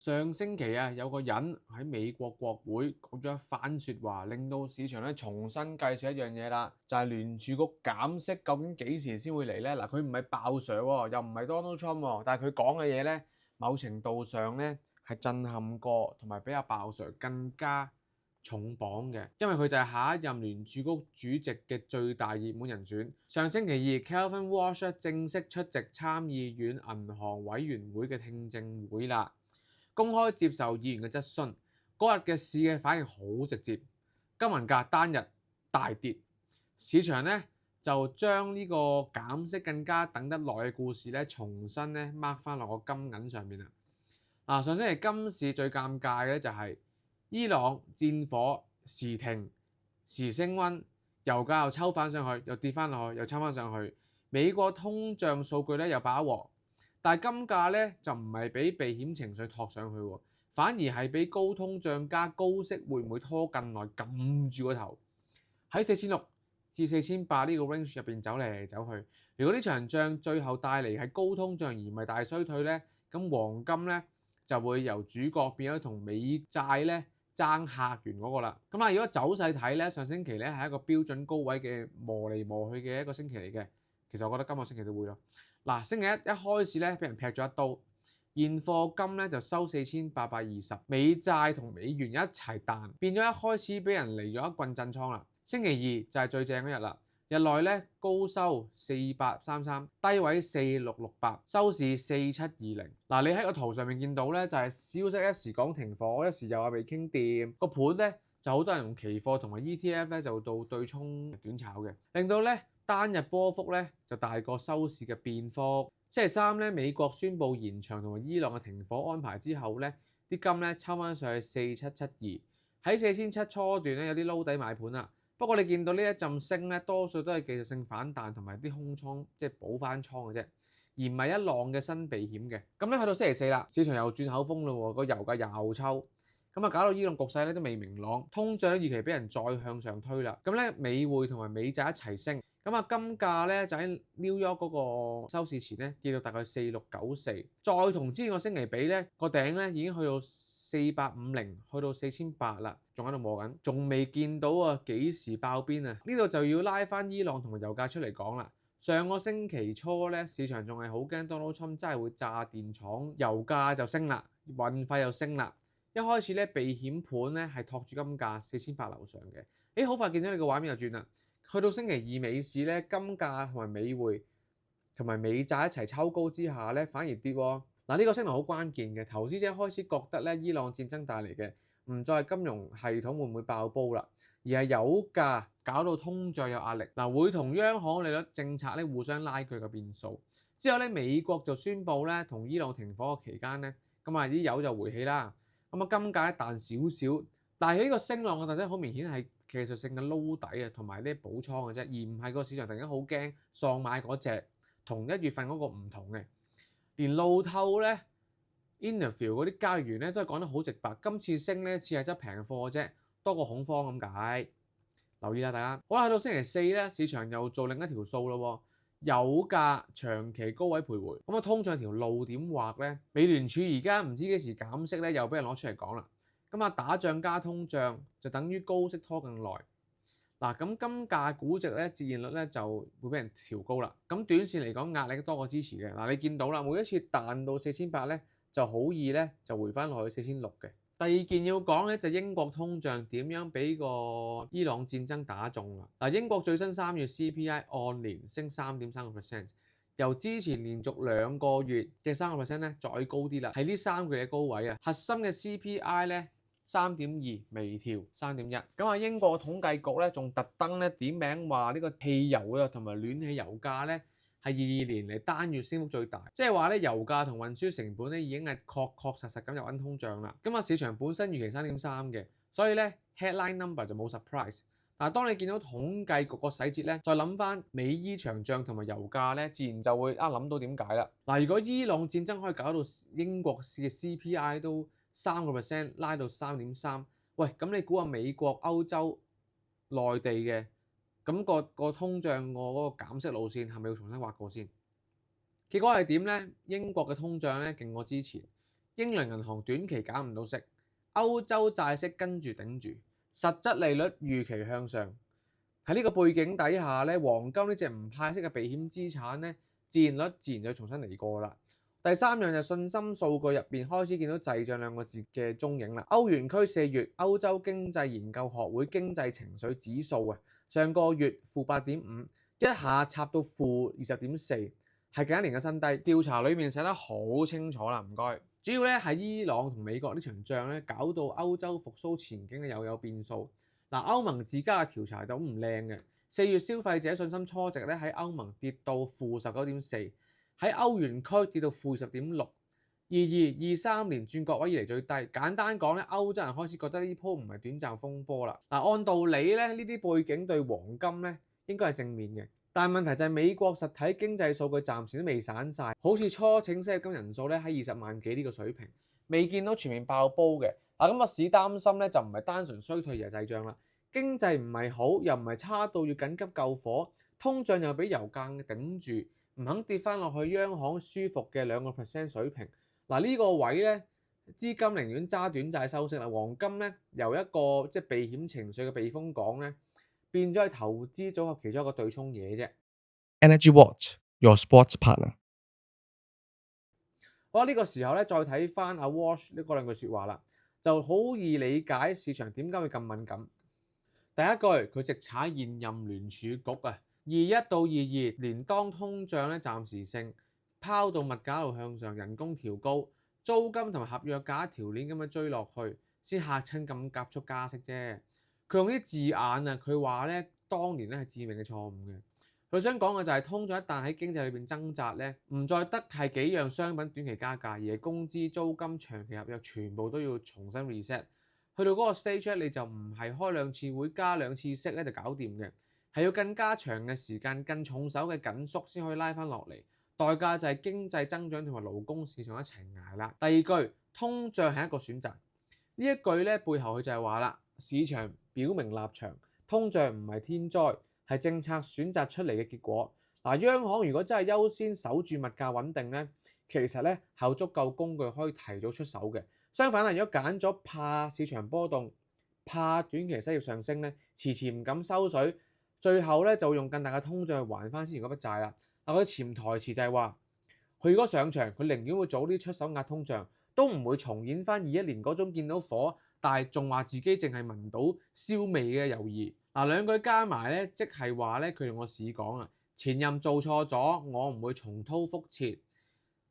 上星期啊，有個人喺美國國會講咗一番説話，令到市場咧重新計算一樣嘢啦，就係聯儲局減息究竟幾時先會嚟咧？嗱，佢唔係爆上喎，又唔係 Donald Trump 喎，但係佢講嘅嘢咧，某程度上咧係震撼過，同埋比阿爆上更加重磅嘅，因為佢就係下一任聯儲局主席嘅最大熱門人選。上星期二 Kelvin Walsh 正式出席參議院銀行委員會嘅聽證會啦。公開接受議員嘅質詢，嗰日嘅市嘅反應好直接，金銀價單日大跌，市場咧就將呢個減息更加等得耐嘅故事咧重新咧 mark 翻落個金銀上面啦。上星期金市最尷尬嘅咧就係伊朗戰火時停時升溫，油價又抽翻上去，又跌翻落去，又抽翻上去，美國通脹數據咧又爆鑊。但係金價咧就唔係俾避險情緒托上去喎，反而係俾高通脹加高息會唔會拖更耐撳住個頭，喺4600至4800呢個 range 入邊走嚟走去。如果呢場仗最後帶嚟係高通脹而唔係大衰退咧，咁黃金咧就會由主角變咗同美債咧爭客源嗰個啦。咁如果走勢睇咧，上星期咧係一個標準高位嘅磨嚟磨去嘅一個星期嚟嘅。其實我覺得今個星期都會咯。星期一開始咧，俾人劈咗一刀，現貨金咧就收4820，美債同美元一齊彈，變咗一開始俾人嚟咗一棍震倉啦。星期二就係最正嗰日啦，日內咧高收4833，低位4668，收市4720。你喺個圖上面見到咧，就係消息一時講停火，一時又話未傾掂，個盤咧就好多人用期貨同埋 ETF 咧就到對沖短炒嘅，令到咧單日波幅咧就大過收市嘅變幅。星期三咧，美國宣布延長同埋伊朗嘅停火安排之後咧，啲金咧抽翻上去4772，喺4700初段咧有啲撈底買盤啦。不過你見到呢一陣升咧，多數都係技術性反彈同埋啲空倉即係補翻倉嘅啫，而唔係一浪嘅新避險嘅。咁咧去到星期四啦，市場又轉口風咯，個油價又抽。搞到伊朗局勢咧都未明朗，通脹預期俾人再向上推啦。美匯同埋美債一齊升，金價咧就喺 New York 嗰個收市前咧跌到大概4694，再同之前個星期比咧個頂咧已經去到4850，去到4800啦，仲喺度磨緊，仲未見到啊幾時爆邊啊？呢度就要拉翻伊朗同埋油價出嚟講啦。上個星期初咧，市場仲係好驚 Donald Trump 真係會炸電廠，油價就升啦，運費又升啦。一開始咧避險盤咧係托住金價4800樓上嘅，好快見到你個畫面又轉啦。去到星期二美市咧，金價同埋美匯同埋美債一齊抽高之下咧，反而跌喎。呢個升浪好關鍵嘅，投資者開始覺得咧伊朗戰爭帶嚟嘅唔再係金融系統會唔會爆煲啦，而係油價搞到通脹有壓力，會同央行利率政策咧互相拉鋸嘅變數。之後咧美國就宣布咧同伊朗停火嘅期間咧，啲油就回起啦。金價咧彈少少，但係呢個升浪嘅特徵好明顯係技術性嘅撈底啊，同埋啲補倉嘅啫，而唔係個市場突然間好驚喪買嗰隻，同1月份嗰個唔同嘅。連路透咧 interview 嗰啲交易員咧都係講得好直白，今次升咧似係執平貨啫，多過恐慌咁解。留意下大家。好啦，去到星期四咧，市場又做另一條數咯。油價長期高位徘徊，通脹條路點畫咧？美聯儲而家唔知幾時減息咧，又俾人攞出嚟講啦。打仗加通脹就等於高息拖更耐。金價估值咧自然率咧就會俾人調高啦。短線嚟講壓力多過支持嘅。你見到啦，每一次彈到4800咧，就好易咧就回翻落去4600嘅。第二件要講咧就英國通脹點樣俾個伊朗戰爭打中啦。英國最新3月 CPI 按年升3.3%，由之前連續2個月嘅3%咧再高啲啦，係呢3個月嘅高位啊。核心嘅 CPI 咧3.2，微調3.1。英國統計局咧仲特登咧點名話呢個汽油啊同埋暖氣油價咧係22年嚟單月升幅最大，即係話咧油價同運輸成本咧已經係確實咁入緊通脹啦。市場本身預期3.3嘅，所以咧 headline number 就冇 surprise。但係當你見到統計局個細節咧，再諗翻美伊長漲同埋油價咧，自然就會諗到點解啦。如果伊朗戰爭可以搞到英國嘅 CPI 都3%拉到3.3，喂，咁你估下美國、歐洲、內地嘅？個通脹嗰個減息路線係咪要重新畫過先？結果係點咧？英國嘅通脹咧勁過之前，英倫銀行短期減唔到息，歐洲債息跟住頂住，實質利率預期向上。喺呢個背景底下咧，黃金呢隻唔派息嘅避險資產咧，自然就重新嚟過啦。第三樣就信心數據入邊開始見到滯脹兩個字嘅蹤影啦。歐元區4月歐洲經濟研究學會經濟情緒指數啊，上個月-8.5，一下插到-20.4，係近一年嘅新低。調查裡面寫得好清楚啦，唔該。主要咧係伊朗同美國呢場仗咧，搞到歐洲復甦前景又有變數。嗱，歐盟自家嘅調查就唔靚嘅。4月消費者信心初值咧喺歐盟跌到-19.4，喺歐元區跌到-20.6，22、23年轉角位以嚟最低。簡單講咧，歐洲人開始覺得呢鋪唔係短暫風波啦。按道理咧，呢啲背景對黃金咧應該係正面嘅，但係問題就係美國實體經濟數據暫時都未散晒，好似初請失業金人數咧喺20萬幾呢個水平，未見到全面爆煲嘅。咁個市擔心咧就唔係單純衰退而係滯脹啦，經濟唔係好，又唔係差到要緊急救火，通脹又俾油價頂住，唔肯跌翻落去央行舒服嘅2% 水平。呢個位咧，資金寧願揸短債收息啦。黃金咧由一個即係避險情緒嘅避風港咧，變咗係投資組合其中一個對沖嘢啫。Energy Watch, your sports partner。好啦，呢個時候咧再睇翻阿 Walsh 呢兩句説話啦，就好易理解市場點解會咁敏感。第一句佢直踩現任聯儲局啊，21到22年當通脹咧暫時性拋到物價度向上，人工調高，租金同埋合約價一條鏈咁樣追落去，先嚇親咁急速加息啫。佢用啲字眼啊，佢話咧當年咧係致命嘅錯誤嘅。佢想講嘅就係通脹一旦喺經濟裏邊掙扎咧，唔再得係幾樣商品短期加價，而係工資、租金、長期合約全部都要重新 reset。去到嗰個 stage 咧，你就唔係開2次會加2次息咧就搞掂嘅，係要更加長嘅時間、更重手嘅緊縮先可以拉翻落嚟。代價就係經濟增長同埋勞工市場一齊捱啦。第二句，通脹係一個選擇。呢一句咧背後佢就係話啦，市場表明立場，通脹唔係天災，係政策選擇出嚟嘅結果。央行如果真係優先守住物價穩定咧，其實咧係有足夠工具可以提早出手嘅。相反，如果揀咗怕市場波動、怕短期失業上升咧，遲遲唔敢收水，最後咧就會用更大嘅通脹去還翻之前嗰筆債啦。佢潛台詞就係話，佢如果上場，佢寧願會早啲出手壓通脹，都唔會重演翻21年嗰種見到火，但係仲話自己淨係聞到燒味嘅猶豫。兩句加埋咧，即係話咧，佢用個市講啊，前任做錯咗，我唔會重蹈覆轍。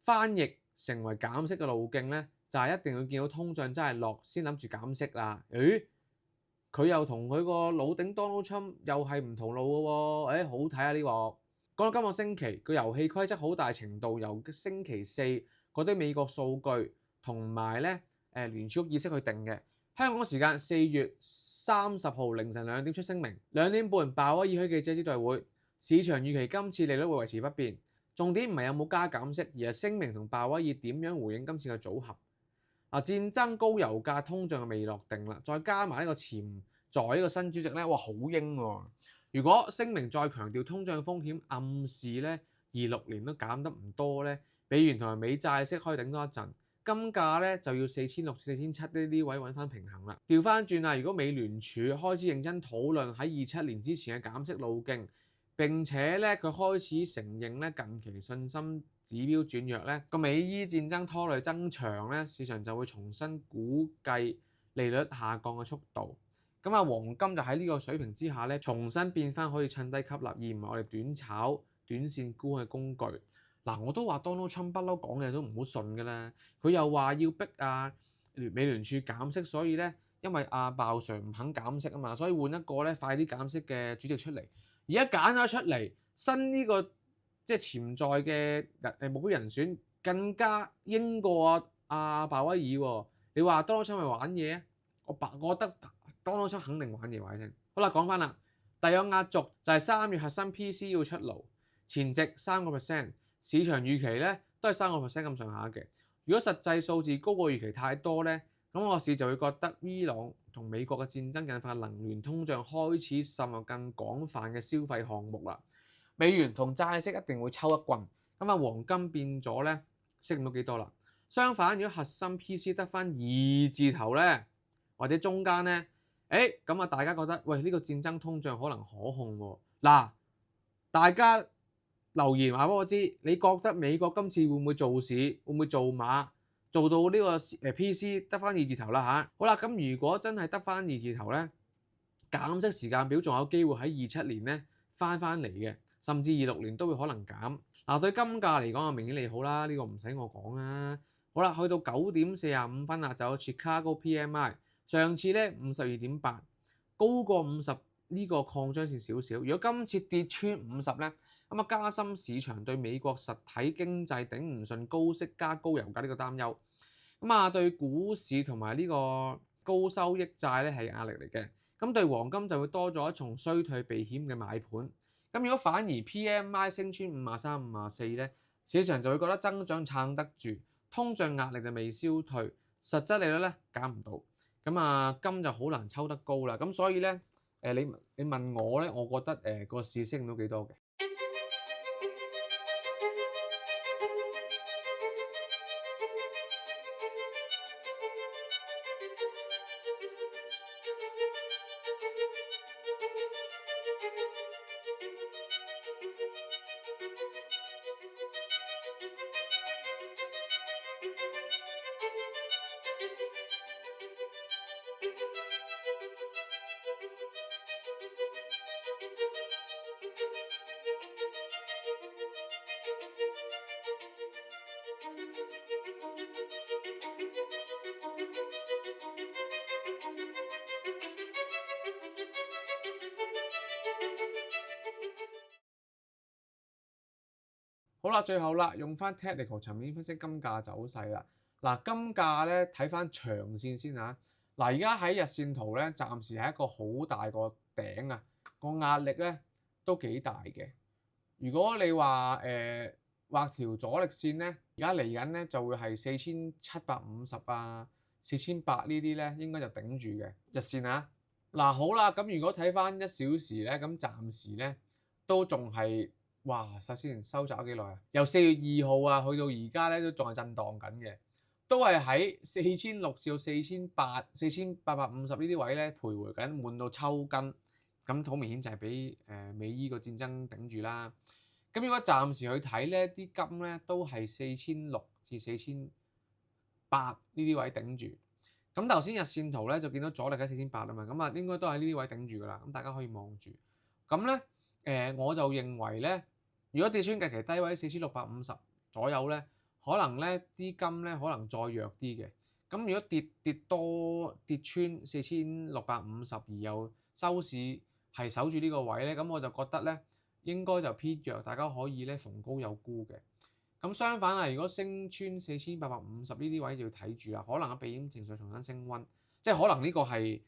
翻譯成為減息嘅路徑咧，就係一定要見到通脹真係落先諗住減息啦。佢又同佢個老頂 Donald Trump 又係唔同路嘅喎。好睇啊呢個。講到今個星期個遊戲規則好大程度由星期四嗰啲美國數據同埋咧聯儲局議息去定嘅。香港時間4月30號凌晨2點出聲明，2點半鮑威爾開記者招待會，市場預期今次利率會維持不變。重點唔係有冇加減息，而係聲明同鮑威爾點樣回應今次嘅組合。戰爭、高油價、通脹未落定啦，再加埋呢個潛在呢個新主席咧，哇好鷹喎！如果聲明再強調通脹風險，暗示咧26年都減得唔多咧，美元同埋美債息可以頂多一陣，金價咧就要4600至4700呢位揾翻平衡啦。調翻轉啦，如果美聯儲開始認真討論喺27年之前嘅減息路徑，並且咧佢開始承認咧近期信心指標轉弱咧，個美伊戰爭拖累增長咧，市場就會重新估計利率下降嘅速度。黃金就喺呢個水平之下咧，重新變翻可以趁低吸納，而唔係我哋短炒短線沽嘅工具。我都話 Donald Trump 不嬲講嘅都唔好信㗎啦，佢又話要逼美聯儲減息，所以咧因為鮑 Sir 唔肯減息啊嘛，所以換一個咧快啲減息嘅主席出嚟。而家揀咗出嚟，新呢個即係潛在嘅目標人選更加鷹過鮑威爾喎。你話 Donald Trump 係玩嘢啊？我覺得 Donald Trump 肯定玩嘢話你聽。好啦，講翻啦，第二個壓軸就係3月核心 PC 要出爐，前值3%，市場預期咧都係3%咁上下嘅。如果實際數字高過預期太多咧，咁個市就會覺得伊朗同美國嘅戰爭引發能源通脹開始滲入更廣泛嘅消費項目啦。美元同債息一定會抽一棍，黃金變咗咧升唔到幾多啦。相反，如果核心 PC 得翻二字頭咧，或者中間咧，咁啊大家覺得喂呢個戰爭通脹可能可控喎。嗱，大家留言話俾我知，你覺得美國今次會唔會做市，會唔會做馬，做到呢個PC 得翻二字頭啦嚇？好啦，咁如果真係得翻二字頭咧，減息時間表仲有機會喺27年咧翻嚟嘅，甚至26年都會可能減。嗱，對金價嚟講啊，明顯利好啦，呢個唔使我講啦。好啦，去到9:45啦，就有 Chicago PMI， 上次咧52.8，高過50呢個擴張線少少。如果今次跌穿50咧，咁啊加深市場對美國實體經濟頂唔順高息加高油價呢個擔憂。咁啊對股市同埋呢個高收益債咧係壓力嚟嘅。咁對黃金就會多咗一重衰退避險嘅買盤。咁如果反而 PMI 升穿53、54咧，市場就會覺得增長撐得住，通脹壓力就未消退，實質利率咧減唔到。咁啊金就好難抽得高啦。咁所以咧你問我咧，我覺得個市升到幾多嘅？好啦，最後啦，用翻 technical 層面分析金價走勢啦。嗱，金價咧睇翻長線先嚇。嗱，而家喺日線圖咧，暫時係一個好大個頂啊，個壓力咧都幾大嘅。如果你話畫條阻力線咧，而家嚟緊咧就會係4750啊、4800呢啲咧，應該就頂住嘅日線啊。嗱，好啦，咁如果睇翻1小時咧，咁暫時咧都仲係。哇！首先收窄咗幾耐啊？由4月2號啊，去到而家咧都仲係震盪緊嘅，都係喺4600至到4800、4850呢啲位咧徘徊緊，悶到抽筋。咁好明顯就係俾美伊個戰爭頂住啦。咁如果暫時去睇咧，啲金咧都係4600至4800呢啲位頂住。咁頭先日線圖咧就見到阻力喺4800啊嘛，咁啊應該都喺呢啲位頂住噶啦。咁大家可以望住。咁咧我就認為咧。如果跌穿近期低位4650左右咧，可能咧啲金咧可能再弱啲嘅。咁如果跌穿4650而又收市係守住呢個位咧，咁我就覺得咧應該就偏弱，大家可以咧逢高有沽嘅。咁相反啊，如果升穿4850呢啲位就要睇住啦，可能避險情緒重新升溫，即係可能呢個係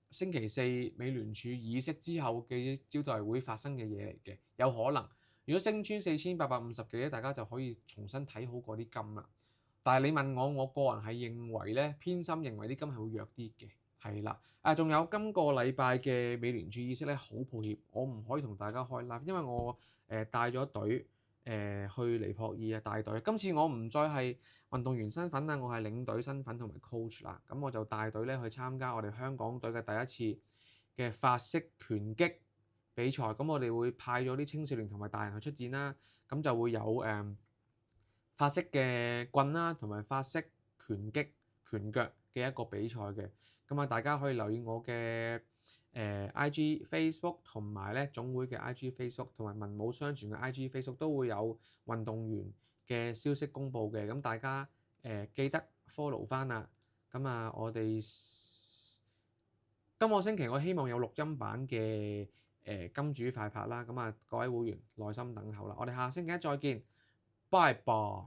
星期四美聯儲議息之後嘅招待會發生嘅嘢嚟嘅，有可能。如果升穿4850幾咧，大家就可以重新睇好嗰啲金啦。但係你問我，我個人係認為咧，偏心認為啲金係會弱啲嘅，係啦。仲有今個禮拜嘅美聯儲議息咧，好抱歉，我唔可以同大家開 live，因為我帶咗隊去尼泊爾啊，帶隊。今次我唔再係運動員身份啦，我係領隊身份同埋 coach 啦。咁我就帶隊咧去參加我哋香港隊嘅第一次嘅法式拳擊比賽。咁我哋會派咗啲青少年同埋大人去出戰啦。咁就會有法式嘅棍啦，同埋法式拳擊拳腳嘅一個比賽嘅。咁啊，大家可以留意我嘅IG Facebook 同埋咧總會嘅 IG Facebook 同埋文武雙全嘅 IG Facebook 都會有運動員嘅消息公佈嘅，咁大家記得 follow 翻啦。咁啊，我哋今個星期我希望有錄音版嘅金主快拍啦。咁啊，各位會員耐心等候啦。我哋下星期一再見，拜拜。